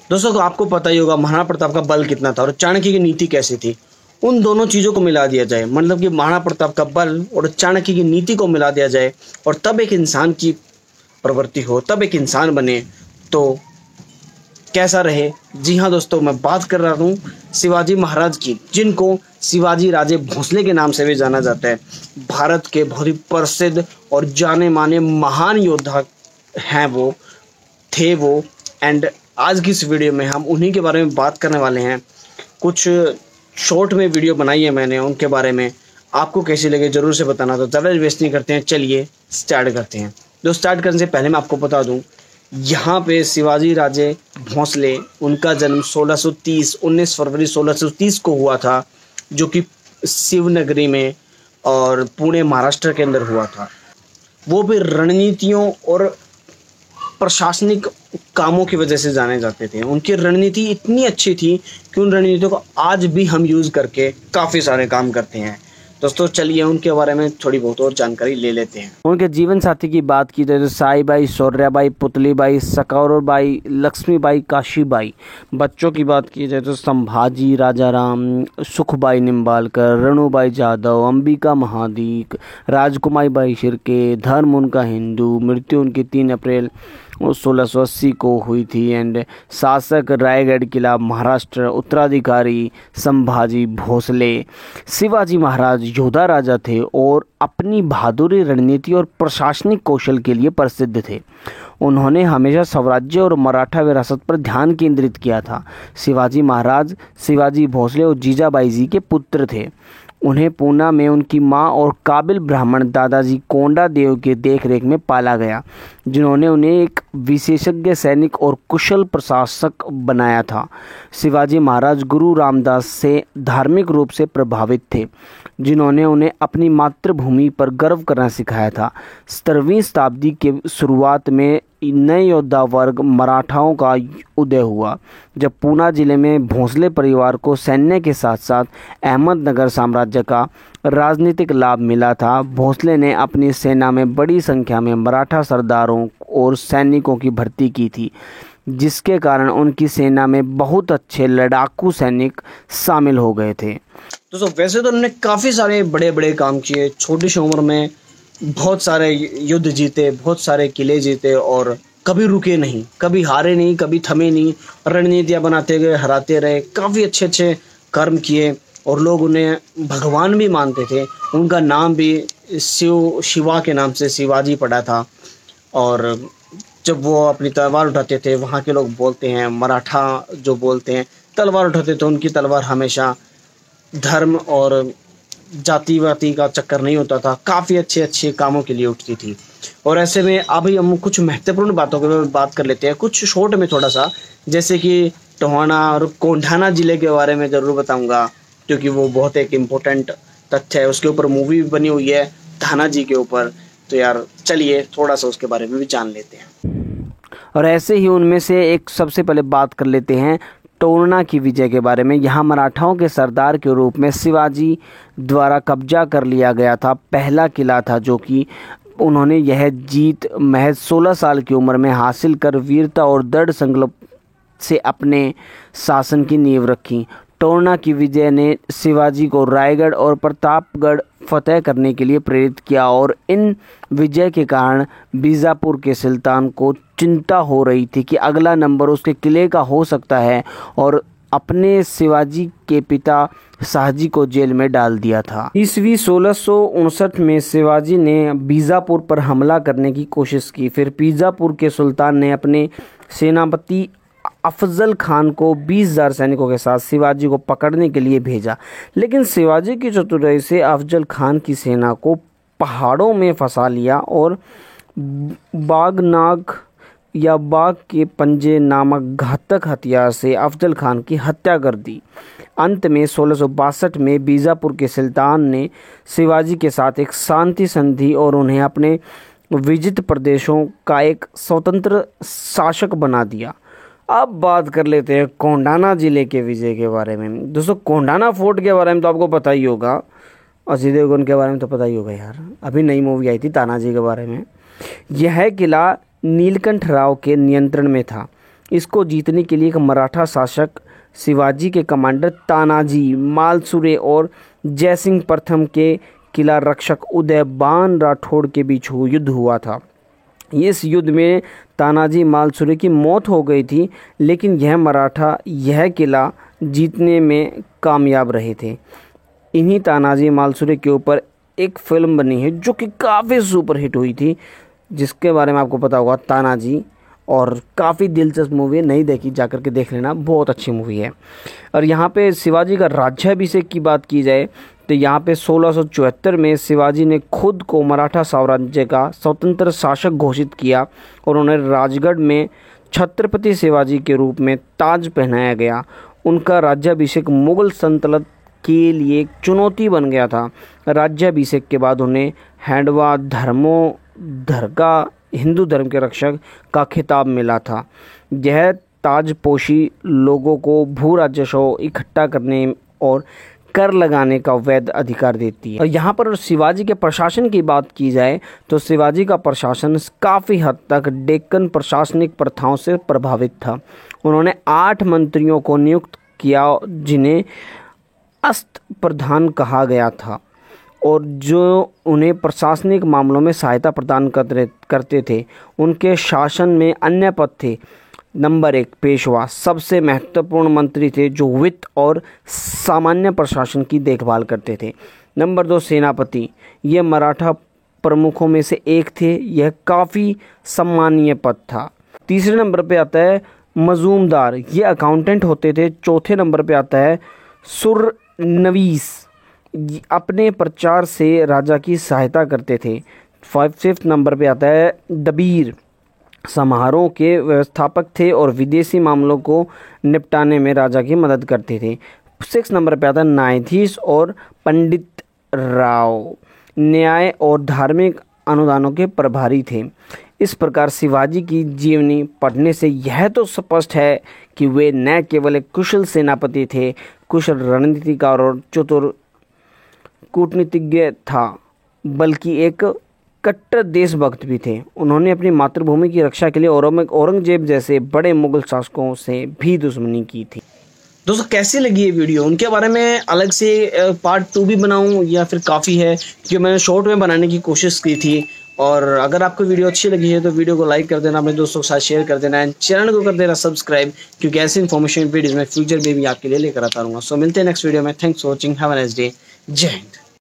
दोस्तों को आपको पता ही होगा महाराणा प्रताप का बल कितना था और चाणक्य की नीति कैसी थी। उन दोनों चीज़ों को मिला दिया जाए, मतलब कि महाराणा प्रताप का बल और चाणक्य की नीति को मिला दिया जाए और तब एक इंसान की प्रवृत्ति हो, तब एक इंसान बने तो कैसा रहे। जी हाँ दोस्तों, मैं बात कर रहा हूँ शिवाजी महाराज की, जिनको शिवाजी राजे भोसले के नाम से भी जाना जाता है। भारत के बहुत ही प्रसिद्ध और जाने माने महान योद्धा हैं वो, थे वो। एंड आज की इस वीडियो में हम उन्हीं के बारे में बात करने वाले हैं। कुछ शॉर्ट में वीडियो बनाई है मैंने उनके बारे में, आपको कैसी लगे ज़रूर से बताना। तो ज़्यादा वेस्ट नहीं करते हैं, चलिए स्टार्ट करते हैं। स्टार्ट करने से पहले मैं आपको बता दूं, यहाँ पे शिवाजी राजे भोसले, उनका जन्म 19 फरवरी 1630 को हुआ था, जो कि शिवनगरी में और पुणे महाराष्ट्र के अंदर हुआ था। वो भी रणनीतियों और प्रशासनिक कामों की वजह से जाने जाते थे। उनकी रणनीति इतनी अच्छी थी कि उन रणनीतियों को आज भी हम यूज़ करके काफ़ी सारे काम करते हैं। दोस्तों चलिए उनके बारे में थोड़ी बहुत और जानकारी ले लेते हैं। उनके जीवन साथी की बात की जाए तो साईबाई, शौर्याबाई, पुतलीबाई, सकौरबाई, लक्ष्मीबाई, काशीबाई। बच्चों की बात की जाए तो संभाजी, राजाराम, सुखबाई निम्बालकर, रणुबाई जाधव, अंबिका महादिक, राजकुमारी बाई शिर्के, धर्म उनका हिंदू। मृत्यु उनकी 3 अप्रैल 1680 को हुई थी। एंड शासक रायगढ़ किला महाराष्ट्र। उत्तराधिकारी संभाजी भोसले। शिवाजी महाराज योद्धा राजा थे और अपनी बहादुरी, रणनीति और प्रशासनिक कौशल के लिए प्रसिद्ध थे। उन्होंने हमेशा स्वराज्य और मराठा विरासत पर ध्यान केंद्रित किया था। शिवाजी महाराज शिवाजी भोसले और जीजाबाई जी के पुत्र थे। उन्हें पूना में उनकी मां और काबिल ब्राह्मण दादाजी कोंडा देव के देखरेख में पाला गया, जिन्होंने उन्हें एक विशेषज्ञ सैनिक और कुशल प्रशासक बनाया था। शिवाजी महाराज गुरु रामदास से धार्मिक रूप से प्रभावित थे, जिन्होंने उन्हें अपनी मातृभूमि पर गर्व करना सिखाया था। 17वीं शताब्दी के शुरुआत में नए योद्धा वर्ग मराठाओं का उदय हुआ, जब पूना जिले में भोसले परिवार को सैन्य के साथ साथ अहमदनगर साम्राज्य का राजनीतिक लाभ मिला था। भोसले ने अपनी सेना में बड़ी संख्या में मराठा सरदारों और सैनिकों की भर्ती की थी, जिसके कारण उनकी सेना में बहुत अच्छे लड़ाकू सैनिक शामिल हो गए थे। दोस्तों वैसे तो उन्होंने काफ़ी सारे बड़े बड़े काम किए, छोटी सी उम्र में बहुत सारे युद्ध जीते, बहुत सारे किले जीते और कभी रुके नहीं, कभी हारे नहीं, कभी थमे नहीं, रणनीतियाँ बनाते गए, हराते रहे, काफ़ी अच्छे अच्छे कर्म किए और लोग उन्हें भगवान भी मानते थे। उनका नाम भी शिवा के नाम से शिवाजी पड़ा था। और जब वो अपनी तलवार उठाते थे, वहाँ के लोग बोलते हैं, मराठा जो बोलते हैं, तलवार उठाते थे, उनकी तलवार हमेशा धर्म और जातिवाती का चक्कर नहीं होता था, काफ़ी अच्छे अच्छे कामों के लिए उठती थी। और ऐसे में अभी हम कुछ महत्वपूर्ण बातों के बारे में बात कर लेते हैं, कुछ शॉर्ट में थोड़ा सा, जैसे कि टोहाना और कोंढाना ज़िले के बारे में ज़रूर बताऊंगा, क्योंकि वो बहुत एक इम्पोर्टेंट तथ्य है। उसके ऊपर मूवी भी बनी हुई है थाना जी के ऊपर, तो यार चलिए थोड़ा सा उसके बारे में भी जान लेते हैं। और ऐसे ही उनमें से एक सबसे पहले बात कर लेते हैं टोरना की विजय के बारे में। यहाँ मराठाओं के सरदार के रूप में शिवाजी द्वारा कब्जा कर लिया गया था पहला किला था, जो कि उन्होंने यह जीत महज 16 साल की उम्र में हासिल कर वीरता और दृढ़ संकल्प से अपने शासन की नींव रखी। टोरना की विजय ने शिवाजी को रायगढ़ और प्रतापगढ़ फतेह करने के लिए प्रेरित किया और इन विजय के कारण बीजापुर के सुल्तान को चिंता हो रही थी कि अगला नंबर उसके किले का हो सकता है, और अपने शिवाजी के पिता शाहजी को जेल में डाल दिया था। ईस्वी 1659 में शिवाजी ने बीजापुर पर हमला करने की कोशिश की। फिर बीजापुर के सुल्तान ने अपने सेनापति अफजल खान को 20,000 सैनिकों के साथ शिवाजी को पकड़ने के लिए भेजा, लेकिन शिवाजी की चतुराई से अफजल खान की सेना को पहाड़ों में फंसा लिया और बागनाग या बाघ के पंजे नामक घातक हथियार से अफजल खान की हत्या कर दी। अंत में 1662 में बीजापुर के सुल्तान ने शिवाजी के साथ एक शांति संधि और उन्हें अपने विजित प्रदेशों का एक स्वतंत्र शासक बना दिया। अब बात कर लेते हैं कोंडाना जिले के विजय के बारे में। दोस्तों कोंडाना फोर्ट के बारे में तो आपको पता ही होगा, अजय देवगन के बारे में तो पता ही होगा यार, अभी नई मूवी आई थी तानाजी के बारे में। यह किला नीलकंठ राव के नियंत्रण में था। इसको जीतने के लिए एक मराठा शासक शिवाजी के कमांडर तानाजी मालसुरे और जयसिंह प्रथम के किला रक्षक उदयबान राठौड़ के बीच युद्ध हुआ था। इस युद्ध में तानाजी मालसुरे की मौत हो गई थी, लेकिन यह मराठा यह किला जीतने में कामयाब रहे थे। इन्हीं तानाजी मालसुरे के ऊपर एक फिल्म बनी है जो कि काफ़ी सुपरहिट हुई थी, जिसके बारे में आपको पता होगा, तानाजी, और काफ़ी दिलचस्प मूवी है, नहीं देखी जाकर के देख लेना, बहुत अच्छी मूवी है। और यहाँ पे शिवाजी का राज्याभिषेक की बात की जाए तो यहाँ पे 1674 में शिवाजी ने खुद को मराठा साम्राज्य का स्वतंत्र शासक घोषित किया और उन्हें राजगढ़ में छत्रपति शिवाजी के रूप में ताज पहनाया गया। उनका राज्याभिषेक मुगल सल्तनत के लिए एक चुनौती बन गया था। राज्याभिषेक के बाद उन्हें हैंडवा धर्मोधर का हिंदू धर्म के रक्षक का खिताब मिला था। यह ताजपोशी लोगों को भू राजस्व इकट्ठा करने और कर लगाने का वैध अधिकार देती है। और यहाँ पर शिवाजी के प्रशासन की बात की जाए तो शिवाजी का प्रशासन काफ़ी हद तक डेक्कन प्रशासनिक प्रथाओं से प्रभावित था। उन्होंने 8 मंत्रियों को नियुक्त किया जिन्हें अस्त प्रधान कहा गया था और जो उन्हें प्रशासनिक मामलों में सहायता प्रदान करते थे। उनके शासन में अन्य पद थे। नंबर 1 पेशवा, सबसे महत्वपूर्ण मंत्री थे जो वित्त और सामान्य प्रशासन की देखभाल करते थे। नंबर 2 सेनापति, ये मराठा प्रमुखों में से एक थे। यह काफ़ी सम्मानीय पद था। तीसरे नंबर पे आता है मजूमदार, ये अकाउंटेंट होते थे। चौथे नंबर पे आता है सुरनवीस, अपने प्रचार से राजा की सहायता करते थे। 5th नंबर पे आता है दबीर, समारोह के व्यवस्थापक थे और विदेशी मामलों को निपटाने में राजा की मदद करते थे। 6 नंबर पे आता है न्यायाधीश और पंडित राव, न्याय और धार्मिक अनुदानों के प्रभारी थे। इस प्रकार शिवाजी की जीवनी पढ़ने से यह तो स्पष्ट है कि वे न केवल एक कुशल सेनापति थे, कुशल रणनीतिकार और चतुर कूटनीतिज्ञ था, बल्कि एक कट्टर देशभक्त भी थे। उन्होंने अपनी मातृभूमि की रक्षा के लिए औरंगजेब जैसे बड़े मुगल शासकों से भी दुश्मनी की थी। दोस्तों कैसी लगी ये वीडियो, उनके बारे में अलग से पार्ट 2 भी बनाऊं या फिर काफ़ी है, क्योंकि मैंने शॉर्ट में बनाने की कोशिश की थी। और अगर आपको वीडियो अच्छी लगी है तो वीडियो को लाइक कर देना, अपने दोस्तों के साथ शेयर कर देना, एंड चैनल को कर देना सब्सक्राइब, क्योंकि ऐसी इन्फॉर्मेशन वीडियोज़ में फ्यूचर में भी आपके लिए लेकर आता रहूँगा। सो मिलते हैं नेक्स्ट वीडियो में। Thanks for watching, have a nice day, जय हिंद।